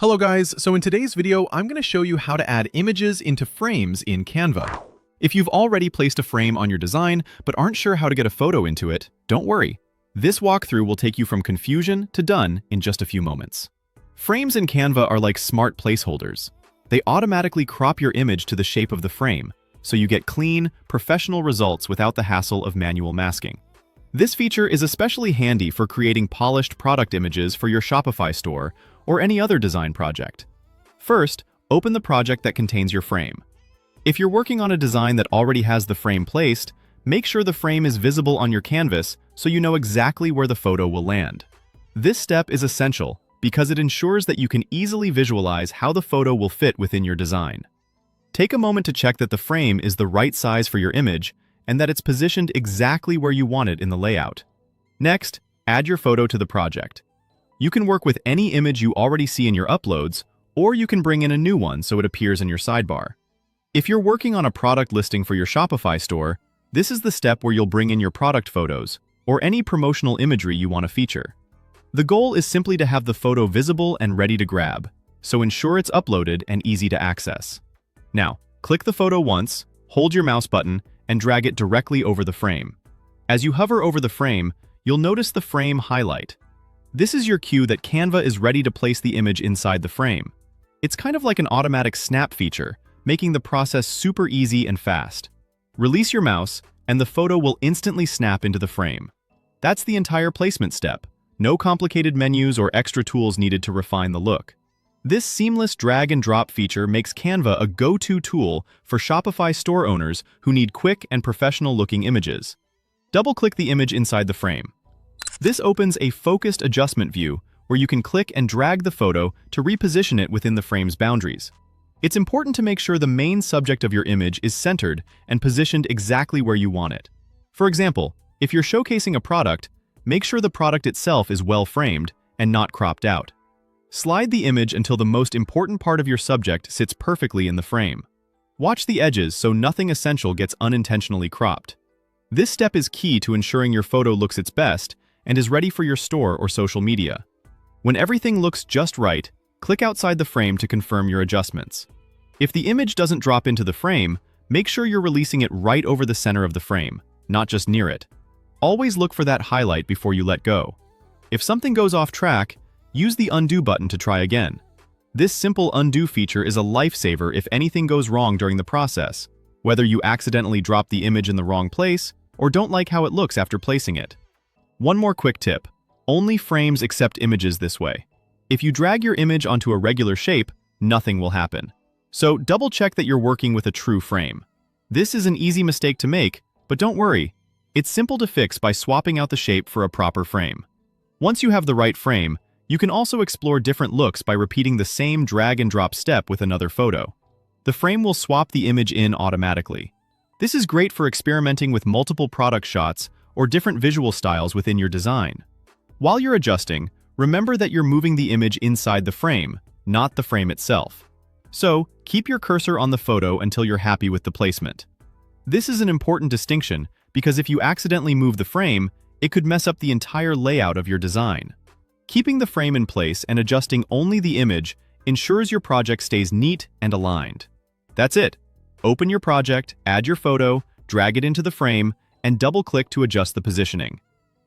Hello guys, so in today's video, I'm going to show you how to add images into frames in Canva. If you've already placed a frame on your design, but aren't sure how to get a photo into it, don't worry. This walkthrough will take you from confusion to done in just a few moments. Frames in Canva are like smart placeholders. They automatically crop your image to the shape of the frame, so you get clean, professional results without the hassle of manual masking. This feature is especially handy for creating polished product images for your Shopify store or any other design project. First, open the project that contains your frame. If you're working on a design that already has the frame placed, make sure the frame is visible on your canvas so you know exactly where the photo will land. This step is essential because it ensures that you can easily visualize how the photo will fit within your design. Take a moment to check that the frame is the right size for your image and that it's positioned exactly where you want it in the layout. Next, add your photo to the project. You can work with any image you already see in your uploads, or you can bring in a new one so it appears in your sidebar. If you're working on a product listing for your Shopify store, this is the step where you'll bring in your product photos, or any promotional imagery you want to feature. The goal is simply to have the photo visible and ready to grab, so ensure it's uploaded and easy to access. Now, click the photo once, hold your mouse button, and drag it directly over the frame. As you hover over the frame, you'll notice the frame highlight. This is your cue that Canva is ready to place the image inside the frame. It's kind of like an automatic snap feature, making the process super easy and fast. Release your mouse, and the photo will instantly snap into the frame. That's the entire placement step. No complicated menus or extra tools needed to refine the look. This seamless drag and drop feature makes Canva a go-to tool for Shopify store owners who need quick and professional-looking images. Double-click the image inside the frame. This opens a focused adjustment view where you can click and drag the photo to reposition it within the frame's boundaries. It's important to make sure the main subject of your image is centered and positioned exactly where you want it. For example, if you're showcasing a product, make sure the product itself is well framed and not cropped out. Slide the image until the most important part of your subject sits perfectly in the frame. Watch the edges so nothing essential gets unintentionally cropped. This step is key to ensuring your photo looks its best and is ready for your store or social media. When everything looks just right, click outside the frame to confirm your adjustments. If the image doesn't drop into the frame, make sure you're releasing it right over the center of the frame, not just near it. Always look for that highlight before you let go. If something goes off track, use the undo button to try again. This simple undo feature is a lifesaver if anything goes wrong during the process, whether you accidentally drop the image in the wrong place or don't like how it looks after placing it. One more quick tip: only frames accept images this way. If you drag your image onto a regular shape, nothing will happen. So double-check that you're working with a true frame. This is an easy mistake to make, but don't worry. It's simple to fix by swapping out the shape for a proper frame. Once you have the right frame, you can also explore different looks by repeating the same drag and drop step with another photo. The frame will swap the image in automatically. This is great for experimenting with multiple product shots or different visual styles within your design. While you're adjusting, remember that you're moving the image inside the frame, not the frame itself. So, keep your cursor on the photo until you're happy with the placement. This is an important distinction because if you accidentally move the frame, it could mess up the entire layout of your design. Keeping the frame in place and adjusting only the image ensures your project stays neat and aligned. That's it. Open your project, add your photo, drag it into the frame, and double-click to adjust the positioning.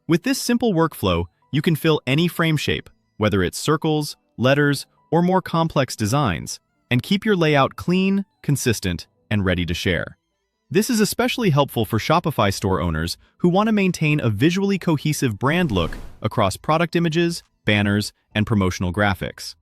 With this simple workflow, you can fill any frame shape, whether it's circles, letters, or more complex designs, and keep your layout clean, consistent, and ready to share. This is especially helpful for Shopify store owners who want to maintain a visually cohesive brand look across product images, banners, and promotional graphics.